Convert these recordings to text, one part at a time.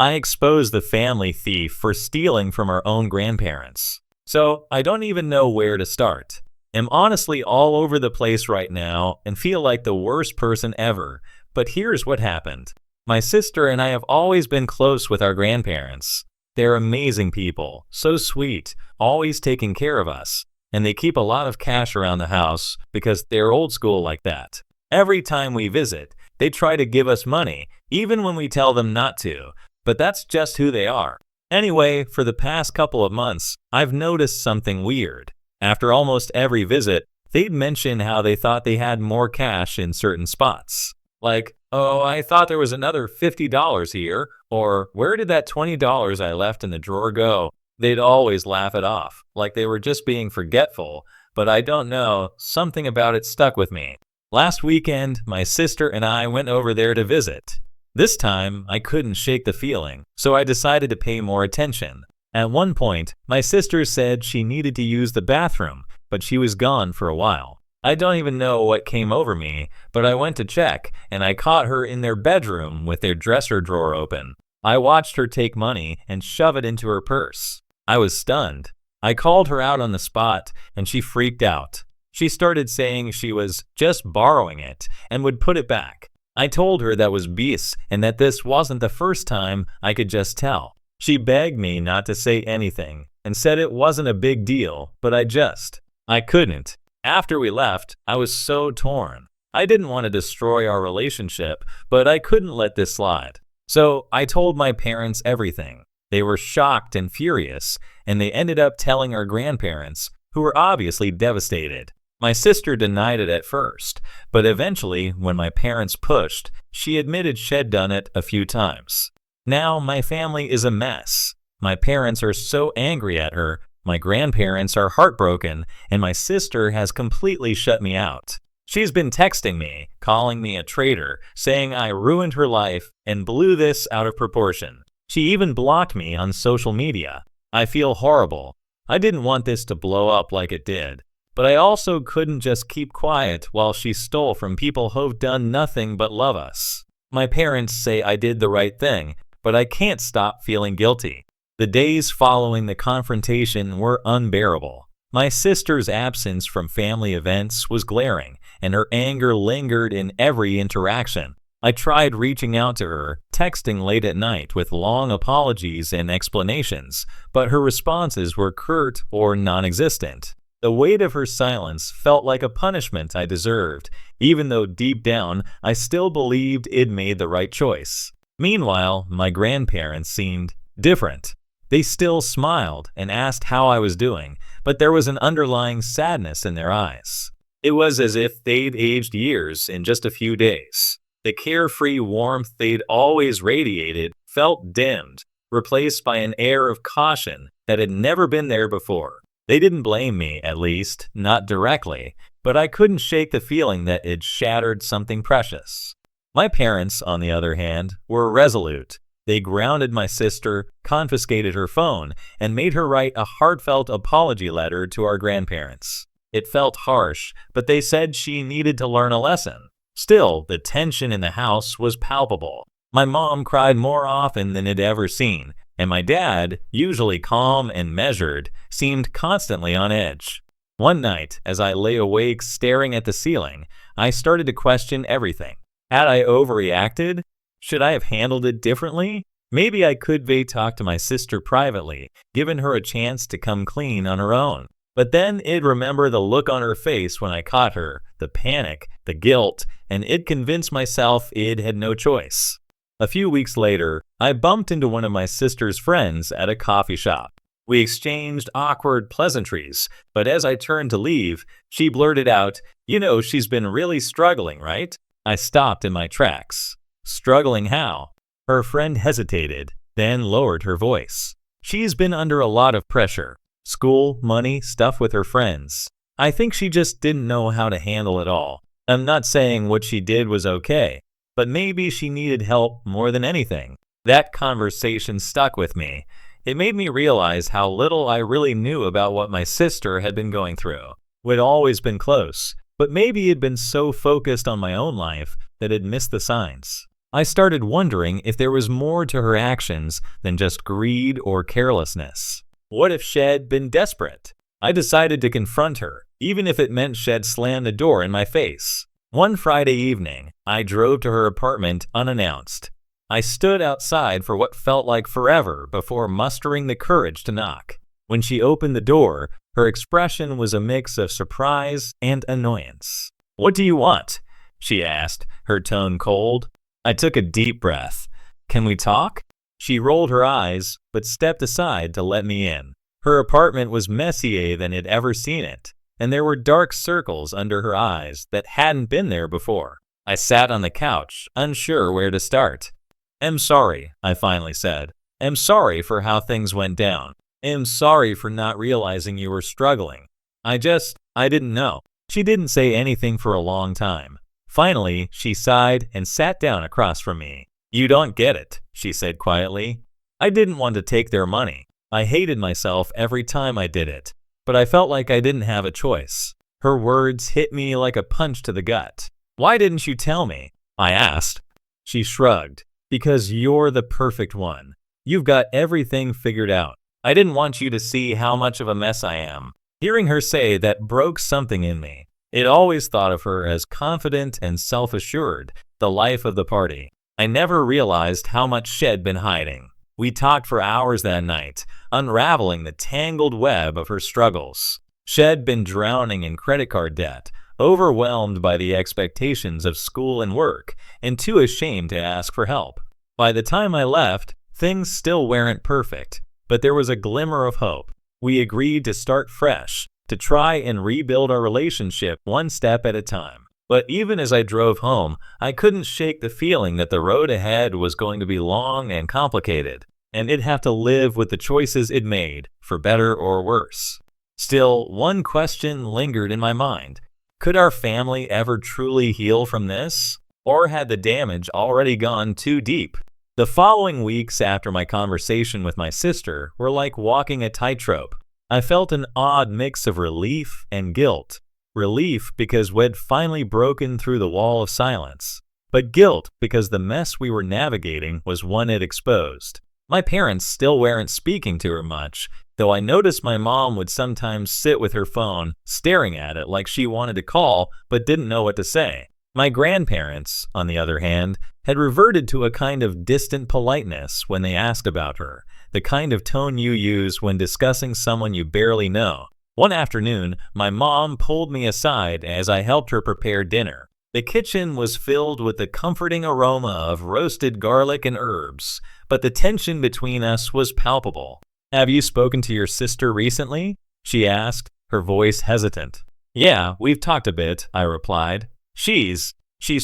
I exposed the family thief for stealing from our own grandparents. So I don't even know where to start. I'm honestly all over the place right now and feel like the worst person ever. But here's what happened. My sister and I have always been close with our grandparents. They're amazing people, so sweet, always taking care of us. And they keep a lot of cash around the house because they're old school like that. Every time we visit, they try to give us money, even when we tell them not to. But that's just who they are. Anyway, for the past couple of months, I've noticed something weird. After almost every visit, they'd mention how they thought they had more cash in certain spots. Like, oh, I thought there was another $50 here, or where did that $20 I left in the drawer go? They'd always laugh it off, like they were just being forgetful, but I don't know, something about it stuck with me. Last weekend, my sister and I went over there to visit. This time, I couldn't shake the feeling, so I decided to pay more attention. At one point, my sister said she needed to use the bathroom, but she was gone for a while. I don't even know what came over me, but I went to check, and I caught her in their bedroom with their dresser drawer open. I watched her take money and shove it into her purse. I was stunned. I called her out on the spot, and she freaked out. She started saying she was just borrowing it and would put it back. I told her that was BS and that this wasn't the first time. I could just tell. She begged me not to say anything and said it wasn't a big deal, but I couldn't. After we left, I was so torn. I didn't want to destroy our relationship, but I couldn't let this slide. So I told my parents everything. They were shocked and furious, and they ended up telling our grandparents, who were obviously devastated. My sister denied it at first, but eventually, when my parents pushed, she admitted she'd done it a few times. Now my family is a mess. My parents are so angry at her, my grandparents are heartbroken, and my sister has completely shut me out. She's been texting me, calling me a traitor, saying I ruined her life and blew this out of proportion. She even blocked me on social media. I feel horrible. I didn't want this to blow up like it did. But I also couldn't just keep quiet while she stole from people who've done nothing but love us. My parents say I did the right thing, but I can't stop feeling guilty. The days following the confrontation were unbearable. My sister's absence from family events was glaring, and her anger lingered in every interaction. I tried reaching out to her, texting late at night with long apologies and explanations, but her responses were curt or non-existent. The weight of her silence felt like a punishment I deserved, even though deep down I still believed it made the right choice. Meanwhile, my grandparents seemed different. They still smiled and asked how I was doing, but there was an underlying sadness in their eyes. It was as if they'd aged years in just a few days. The carefree warmth they'd always radiated felt dimmed, replaced by an air of caution that had never been there before. They didn't blame me, at least, not directly, but I couldn't shake the feeling that it shattered something precious. My parents, on the other hand, were resolute. They grounded my sister, confiscated her phone, and made her write a heartfelt apology letter to our grandparents. It felt harsh, but they said she needed to learn a lesson. Still, the tension in the house was palpable. My mom cried more often than I'd ever seen, and my dad, usually calm and measured, seemed constantly on edge. One night, as I lay awake staring at the ceiling, I started to question everything. Had I overreacted? Should I have handled it differently? Maybe I could talk to my sister privately, given her a chance to come clean on her own. But then I'd remember the look on her face when I caught her, the panic, the guilt, and I'd convince myself I'd had no choice. A few weeks later, I bumped into one of my sister's friends at a coffee shop. We exchanged awkward pleasantries, but as I turned to leave, she blurted out, "You know, she's been really struggling, right?" I stopped in my tracks. Struggling how? Her friend hesitated, then lowered her voice. She's been under a lot of pressure. School, money, stuff with her friends. I think she just didn't know how to handle it all. I'm not saying what she did was okay, but maybe she needed help more than anything. That conversation stuck with me. It made me realize how little I really knew about what my sister had been going through. We'd always been close, but maybe I'd been so focused on my own life that I'd missed the signs. I started wondering if there was more to her actions than just greed or carelessness. What if Shed been desperate? I decided to confront her, even if it meant Shed slammed the door in my face. One Friday evening, I drove to her apartment unannounced. I stood outside for what felt like forever before mustering the courage to knock. When she opened the door, her expression was a mix of surprise and annoyance. "What do you want?" she asked, her tone cold. I took a deep breath. "Can we talk?" She rolled her eyes, but stepped aside to let me in. Her apartment was messier than I'd ever seen it, and there were dark circles under her eyes that hadn't been there before. I sat on the couch, unsure where to start. "I'm sorry," I finally said. "I'm sorry for how things went down. I'm sorry for not realizing you were struggling. I didn't know." She didn't say anything for a long time. Finally, she sighed and sat down across from me. "You don't get it," she said quietly. "I didn't want to take their money. I hated myself every time I did it, but I felt like I didn't have a choice." Her words hit me like a punch to the gut. "Why didn't you tell me?" I asked. She shrugged. "Because you're the perfect one. You've got everything figured out. I didn't want you to see how much of a mess I am." Hearing her say that broke something in me. I'd always thought of her as confident and self-assured, the life of the party. I never realized how much she'd been hiding. We talked for hours that night, unraveling the tangled web of her struggles. She'd been drowning in credit card debt, overwhelmed by the expectations of school and work, and too ashamed to ask for help. By the time I left, things still weren't perfect, but there was a glimmer of hope. We agreed to start fresh, to try and rebuild our relationship one step at a time. But even as I drove home, I couldn't shake the feeling that the road ahead was going to be long and complicated, and I'd have to live with the choices I'd made, for better or worse. Still, one question lingered in my mind. Could our family ever truly heal from this? Or had the damage already gone too deep? The following weeks after my conversation with my sister were like walking a tightrope. I felt an odd mix of relief and guilt. Relief because we'd finally broken through the wall of silence, but guilt because the mess we were navigating was one it exposed. My parents still weren't speaking to her much, though I noticed my mom would sometimes sit with her phone, staring at it like she wanted to call but didn't know what to say. My grandparents, on the other hand, had reverted to a kind of distant politeness when they asked about her, the kind of tone you use when discussing someone you barely know. One afternoon, my mom pulled me aside as I helped her prepare dinner. The kitchen was filled with the comforting aroma of roasted garlic and herbs, but the tension between us was palpable. "Have you spoken to your sister recently?" she asked, her voice hesitant. "Yeah, we've talked a bit," I replied. She's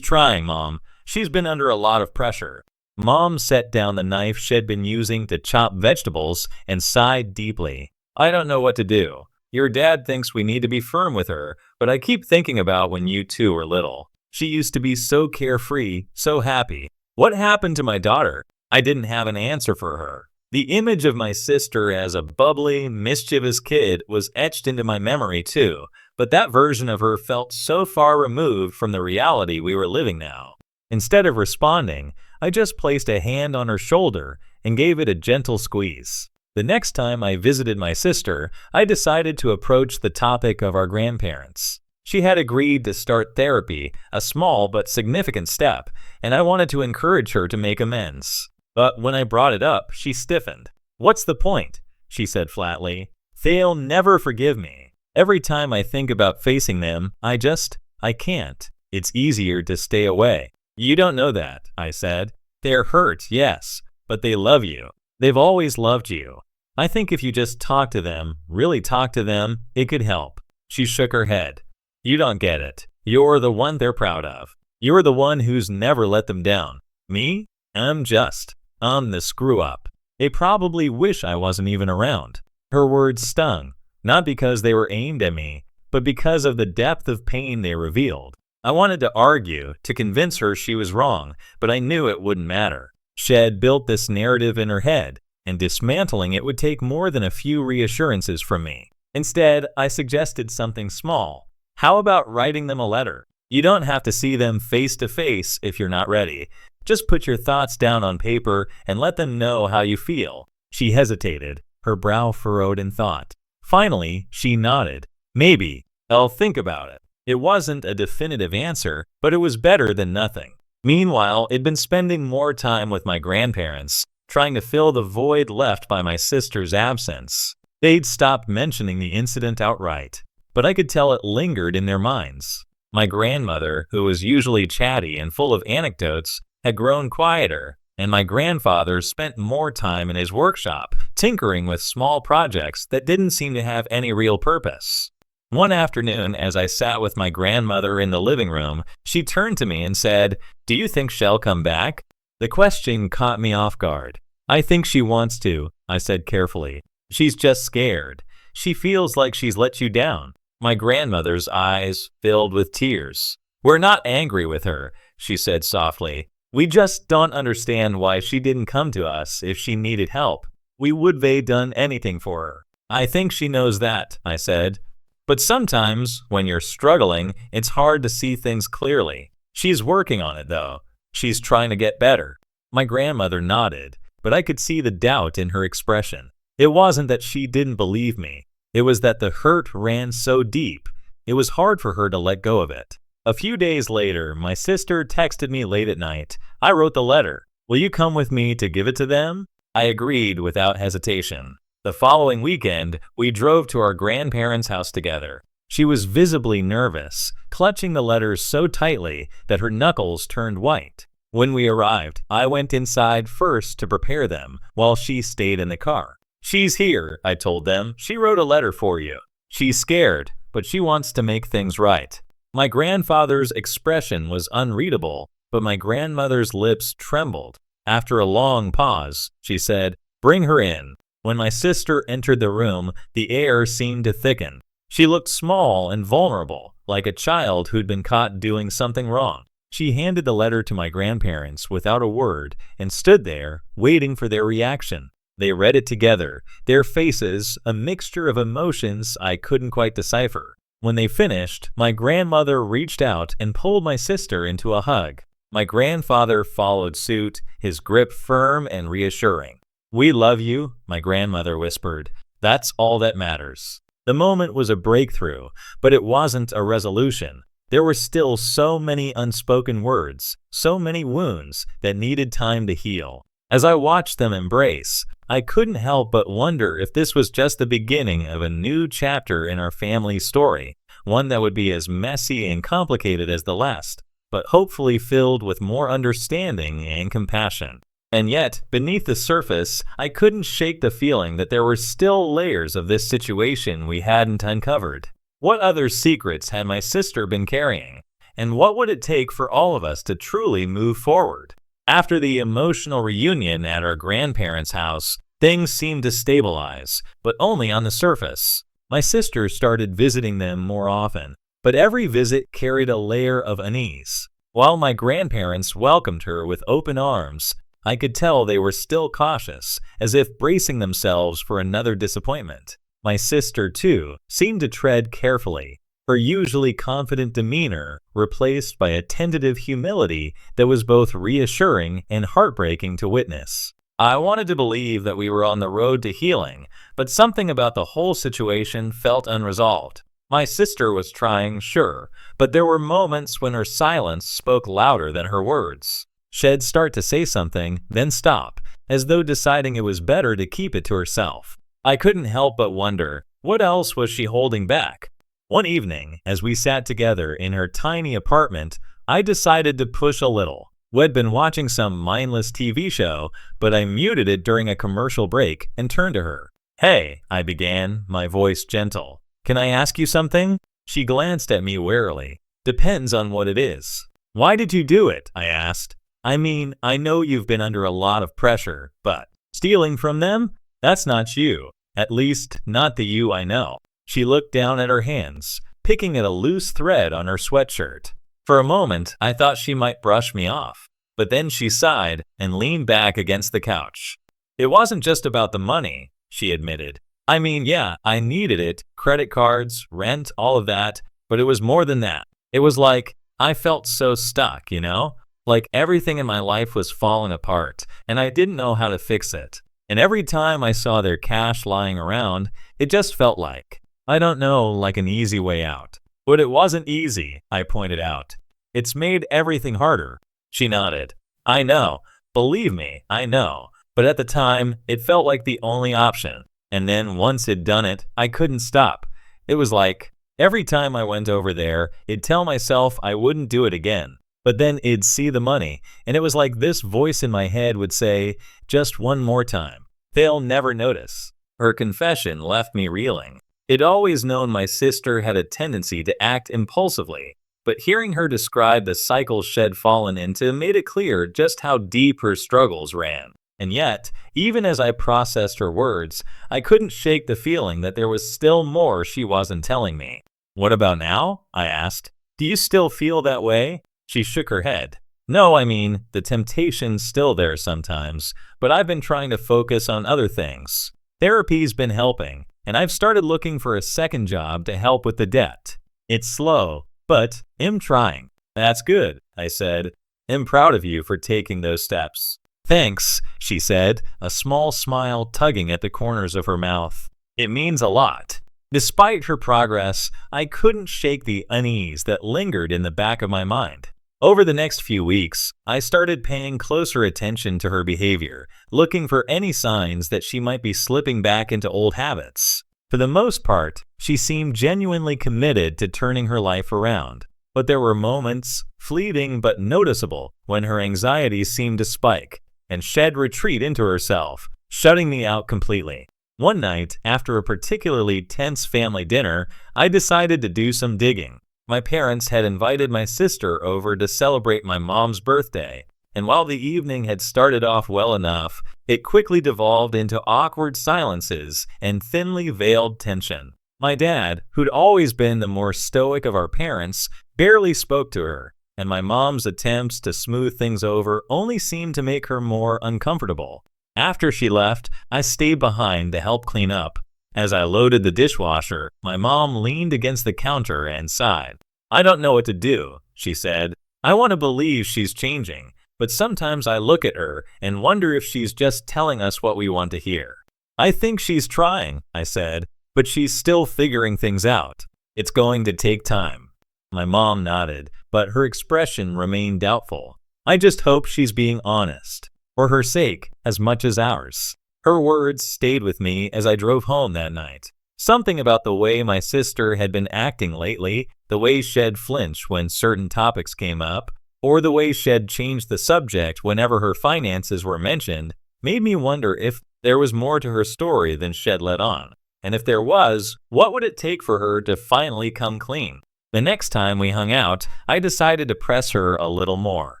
trying, Mom. She's been under a lot of pressure." Mom set down the knife she'd been using to chop vegetables and sighed deeply. "I don't know what to do. Your dad thinks we need to be firm with her, but I keep thinking about when you two were little. She used to be so carefree, so happy. What happened to my daughter?" I didn't have an answer for her. The image of my sister as a bubbly, mischievous kid was etched into my memory too, but that version of her felt so far removed from the reality we were living now. Instead of responding, I just placed a hand on her shoulder and gave it a gentle squeeze. The next time I visited my sister, I decided to approach the topic of our grandparents. She had agreed to start therapy, a small but significant step, and I wanted to encourage her to make amends. But when I brought it up, she stiffened. "What's the point?" she said flatly. "They'll never forgive me. Every time I think about facing them, I can't. It's easier to stay away." "You don't know that," I said. "They're hurt, yes, but they love you. They've always loved you. I think if you just talk to them, really talk to them, it could help." She shook her head. "You don't get it. You're the one they're proud of. You're the one who's never let them down. Me? I'm the screw-up. They probably wish I wasn't even around." Her words stung, not because they were aimed at me, but because of the depth of pain they revealed. I wanted to argue, to convince her she was wrong, but I knew it wouldn't matter. She'd built this narrative in her head, and dismantling it would take more than a few reassurances from me. Instead, I suggested something small. How about writing them a letter? You don't have to see them face to face if you're not ready. Just put your thoughts down on paper and let them know how you feel." She hesitated, her brow furrowed in thought. Finally, she nodded. "Maybe. I'll think about it." It wasn't a definitive answer, but it was better than nothing. Meanwhile, I'd been spending more time with my grandparents, trying to fill the void left by my sister's absence. They'd stopped mentioning the incident outright, but I could tell it lingered in their minds. My grandmother, who was usually chatty and full of anecdotes, had grown quieter, and my grandfather spent more time in his workshop, tinkering with small projects that didn't seem to have any real purpose. One afternoon, as I sat with my grandmother in the living room, she turned to me and said, "Do you think she'll come back?" The question caught me off guard. "I think she wants to," I said carefully. "She's just scared. She feels like she's let you down." My grandmother's eyes filled with tears. "We're not angry with her," she said softly. "We just don't understand why she didn't come to us if she needed help. We would have done anything for her." "I think she knows that," I said. "But sometimes, when you're struggling, it's hard to see things clearly. She's working on it, though. She's trying to get better." My grandmother nodded, but I could see the doubt in her expression. It wasn't that she didn't believe me. It was that the hurt ran so deep, it was hard for her to let go of it. A few days later, my sister texted me late at night. "I wrote the letter. Will you come with me to give it to them?" I agreed without hesitation. The following weekend, we drove to our grandparents' house together. She was visibly nervous, clutching the letters so tightly that her knuckles turned white. When we arrived, I went inside first to prepare them, while she stayed in the car. "She's here," I told them. "She wrote a letter for you. She's scared, but she wants to make things right." My grandfather's expression was unreadable, but my grandmother's lips trembled. After a long pause, she said, "Bring her in." When my sister entered the room, the air seemed to thicken. She looked small and vulnerable, like a child who'd been caught doing something wrong. She handed the letter to my grandparents without a word and stood there, waiting for their reaction. They read it together, their faces a mixture of emotions I couldn't quite decipher. When they finished, my grandmother reached out and pulled my sister into a hug. My grandfather followed suit, his grip firm and reassuring. "We love you," my grandmother whispered. "That's all that matters." The moment was a breakthrough, but it wasn't a resolution. There were still so many unspoken words, so many wounds that needed time to heal. As I watched them embrace, I couldn't help but wonder if this was just the beginning of a new chapter in our family story, one that would be as messy and complicated as the last, but hopefully filled with more understanding and compassion. And yet, beneath the surface, I couldn't shake the feeling that there were still layers of this situation we hadn't uncovered. What other secrets had my sister been carrying? And what would it take for all of us to truly move forward? After the emotional reunion at our grandparents' house, things seemed to stabilize, but only on the surface. My sister started visiting them more often, but every visit carried a layer of unease. While my grandparents welcomed her with open arms, I could tell they were still cautious, as if bracing themselves for another disappointment. My sister, too, seemed to tread carefully, her usually confident demeanor replaced by a tentative humility that was both reassuring and heartbreaking to witness. I wanted to believe that we were on the road to healing, but something about the whole situation felt unresolved. My sister was trying, sure, but there were moments when her silence spoke louder than her words. She'd start to say something, then stop, as though deciding it was better to keep it to herself. I couldn't help but wonder, what else was she holding back? One evening, as we sat together in her tiny apartment, I decided to push a little. We'd been watching some mindless TV show, but I muted it during a commercial break and turned to her. "Hey," I began, my voice gentle. "Can I ask you something?" She glanced at me warily. "Depends on what it is." "Why did you do it?" I asked. "I mean, I know you've been under a lot of pressure, but stealing from them? That's not you. At least, not the you I know." She looked down at her hands, picking at a loose thread on her sweatshirt. For a moment, I thought she might brush me off, but then she sighed and leaned back against the couch. "It wasn't just about the money," she admitted. "I mean, yeah, I needed it, credit cards, rent, all of that, but it was more than that. It was like, I felt so stuck, you know? Like everything in my life was falling apart, and I didn't know how to fix it. And every time I saw their cash lying around, it just felt like, I don't know, like an easy way out. But it wasn't easy, I pointed out. It's made everything harder. She nodded. I know. Believe me, I know. But at the time, it felt like the only option. And then once it'd done it, I couldn't stop. It was like, every time I went over there, it'd tell myself I wouldn't do it again. But then it'd see the money, and it was like this voice in my head would say, just one more time. They'll never notice. Her confession left me reeling. I'd always known my sister had a tendency to act impulsively, but hearing her describe the cycle she'd fallen into made it clear just how deep her struggles ran. And yet, even as I processed her words, I couldn't shake the feeling that there was still more she wasn't telling me. What about now? I asked. Do you still feel that way? She shook her head. No, I mean, the temptation's still there sometimes, but I've been trying to focus on other things. Therapy's been helping, and I've started looking for a second job to help with the debt. It's slow, but I'm trying. That's good, I said. I'm proud of you for taking those steps. Thanks, she said, a small smile tugging at the corners of her mouth. It means a lot. Despite her progress, I couldn't shake the unease that lingered in the back of my mind. Over the next few weeks, I started paying closer attention to her behavior, looking for any signs that she might be slipping back into old habits. For the most part, she seemed genuinely committed to turning her life around. But there were moments, fleeting but noticeable, when her anxiety seemed to spike, and she'd retreat into herself, shutting me out completely. One night, after a particularly tense family dinner, I decided to do some digging. My parents had invited my sister over to celebrate my mom's birthday, and while the evening had started off well enough, it quickly devolved into awkward silences and thinly veiled tension. My dad, who'd always been the more stoic of our parents, barely spoke to her, and my mom's attempts to smooth things over only seemed to make her more uncomfortable. After she left, I stayed behind to help clean up. As I loaded the dishwasher, my mom leaned against the counter and sighed. I don't know what to do, she said. I want to believe she's changing, but sometimes I look at her and wonder if she's just telling us what we want to hear. I think she's trying, I said, but she's still figuring things out. It's going to take time. My mom nodded, but her expression remained doubtful. I just hope she's being honest, for her sake as much as ours. Her words stayed with me as I drove home that night. Something about the way my sister had been acting lately, the way she'd flinch when certain topics came up, or the way she'd changed the subject whenever her finances were mentioned, made me wonder if there was more to her story than she'd let on. And if there was, what would it take for her to finally come clean? The next time we hung out, I decided to press her a little more.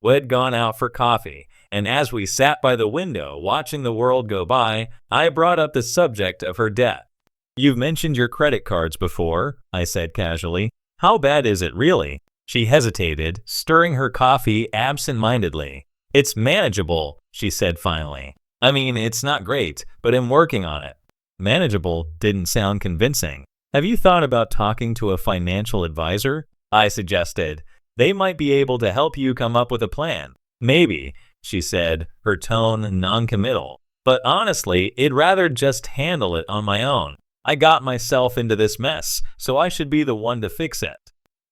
We'd gone out for coffee, and as we sat by the window watching the world go by, I brought up the subject of her debt. You've mentioned your credit cards before, I said casually. How bad is it really? She hesitated, stirring her coffee absent-mindedly. It's manageable, she said finally. I mean, it's not great, but I'm working on it. Manageable didn't sound convincing. Have you thought about talking to a financial advisor? I suggested. They might be able to help you come up with a plan. Maybe, she said, her tone non-committal. But honestly, I'd rather just handle it on my own. I got myself into this mess, so I should be the one to fix it.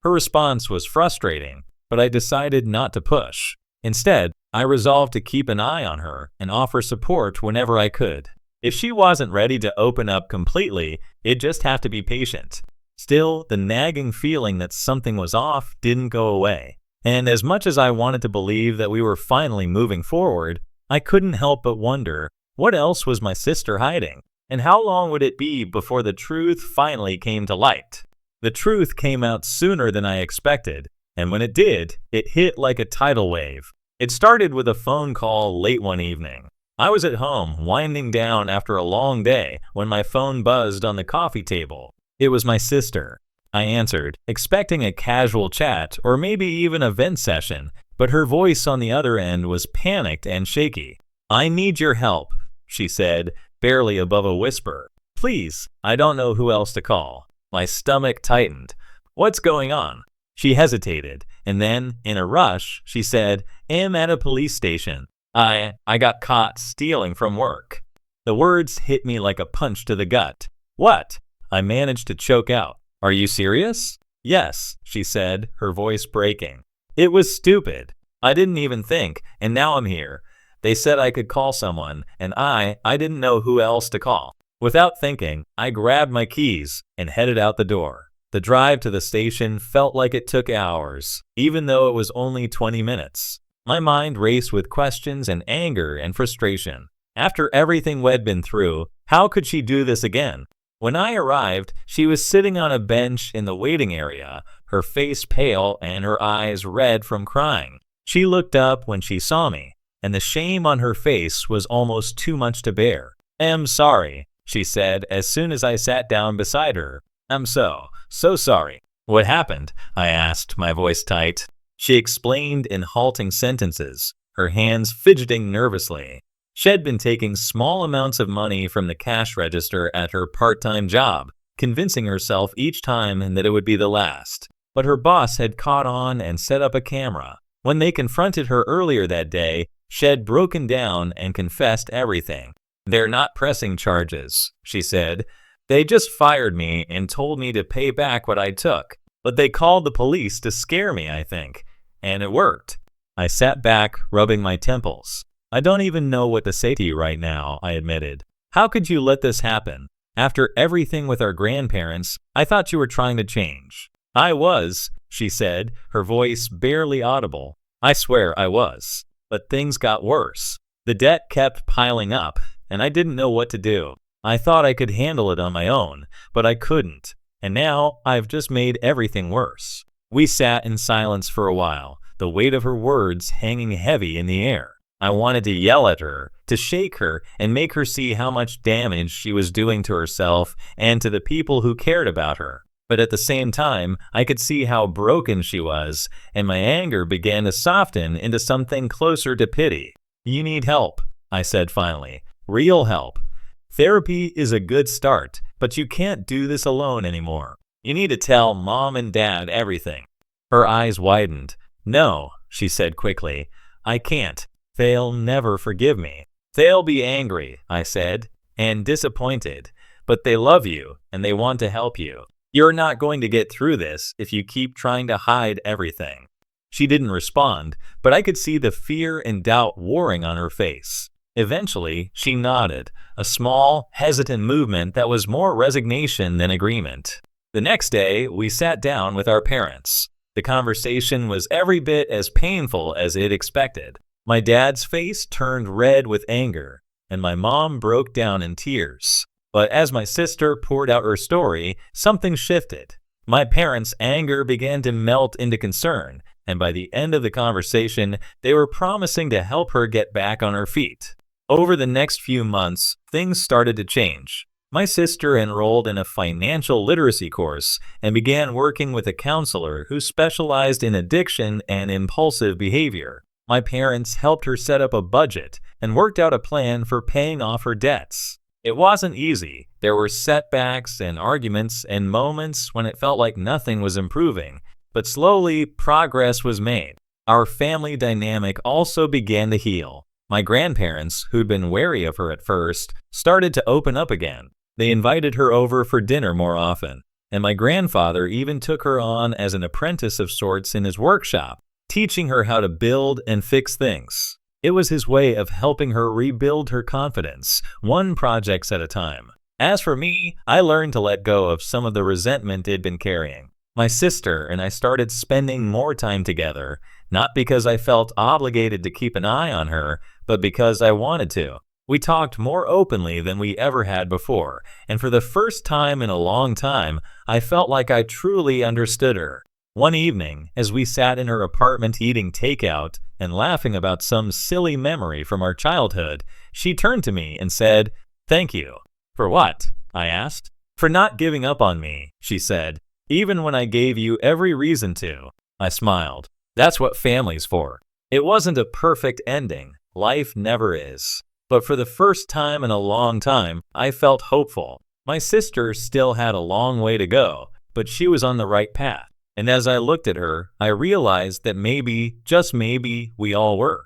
Her response was frustrating, but I decided not to push. Instead, I resolved to keep an eye on her and offer support whenever I could. If she wasn't ready to open up completely, it'd just have to be patient. Still, the nagging feeling that something was off didn't go away. And as much as I wanted to believe that we were finally moving forward, I couldn't help but wonder, what else was my sister hiding? And how long would it be before the truth finally came to light? The truth came out sooner than I expected, and when it did, it hit like a tidal wave. It started with a phone call late one evening. I was at home, winding down after a long day, when my phone buzzed on the coffee table. It was my sister. I answered, expecting a casual chat or maybe even a vent session, but her voice on the other end was panicked and shaky. I need your help, she said, barely above a whisper. Please, I don't know who else to call. My stomach tightened. What's going on? She hesitated, and then, in a rush, she said, "Am at a police station. I got caught stealing from work." The words hit me like a punch to the gut. "What?" I managed to choke out. "Are you serious?" "Yes," she said, her voice breaking. "It was stupid. I didn't even think, and now I'm here. They said I could call someone, and I didn't know who else to call." Without thinking, I grabbed my keys and headed out the door. The drive to the station felt like it took hours, even though it was only 20 minutes. My mind raced with questions and anger and frustration. After everything we'd been through, how could she do this again? When I arrived, she was sitting on a bench in the waiting area, her face pale and her eyes red from crying. She looked up when she saw me, and the shame on her face was almost too much to bear. "I'm sorry," she said as soon as I sat down beside her. "I'm so sorry." "What happened?" I asked, my voice tight. She explained in halting sentences, her hands fidgeting nervously. She'd been taking small amounts of money from the cash register at her part-time job, convincing herself each time that it would be the last. But her boss had caught on and set up a camera. When they confronted her earlier that day, she'd broken down and confessed everything. "They're not pressing charges," she said. "They just fired me and told me to pay back what I took. But they called the police to scare me, I think. And it worked." I sat back, rubbing my temples. "I don't even know what to say to you right now," I admitted. "How could you let this happen? After everything with our grandparents, I thought you were trying to change." "I was," she said, her voice barely audible. "I swear I was. But things got worse. The debt kept piling up, and I didn't know what to do. I thought I could handle it on my own, but I couldn't. And now I've just made everything worse." We sat in silence for a while, the weight of her words hanging heavy in the air. I wanted to yell at her, to shake her, and make her see how much damage she was doing to herself and to the people who cared about her. But at the same time, I could see how broken she was, and my anger began to soften into something closer to pity. "You need help," I said finally. "Real help. Therapy is a good start, but you can't do this alone anymore. You need to tell Mom and Dad everything." Her eyes widened. "No," she said quickly. "I can't. They'll never forgive me." "They'll be angry," I said, "and disappointed. But they love you, and they want to help you. You're not going to get through this if you keep trying to hide everything." She didn't respond, but I could see the fear and doubt warring on her face. Eventually, she nodded, a small, hesitant movement that was more resignation than agreement. The next day, we sat down with our parents. The conversation was every bit as painful as it expected. My dad's face turned red with anger, and my mom broke down in tears. But as my sister poured out her story, something shifted. My parents' anger began to melt into concern, and by the end of the conversation, they were promising to help her get back on her feet. Over the next few months, things started to change. My sister enrolled in a financial literacy course and began working with a counselor who specialized in addiction and impulsive behavior. My parents helped her set up a budget and worked out a plan for paying off her debts. It wasn't easy. There were setbacks and arguments and moments when it felt like nothing was improving, but slowly progress was made. Our family dynamic also began to heal. My grandparents, who'd been wary of her at first, started to open up again. They invited her over for dinner more often, and my grandfather even took her on as an apprentice of sorts in his workshop, teaching her how to build and fix things. It was his way of helping her rebuild her confidence, one project at a time. As for me, I learned to let go of some of the resentment I'd been carrying. My sister and I started spending more time together, not because I felt obligated to keep an eye on her, but because I wanted to. We talked more openly than we ever had before, and for the first time in a long time, I felt like I truly understood her. One evening, as we sat in her apartment eating takeout and laughing about some silly memory from our childhood, she turned to me and said, "Thank you." "For what?" I asked. "For not giving up on me," she said, "even when I gave you every reason to." I smiled. That's what family's for. It wasn't a perfect ending. Life never is. But for the first time in a long time, I felt hopeful. My sister still had a long way to go, but she was on the right path. And as I looked at her, I realized that maybe, just maybe, we all were.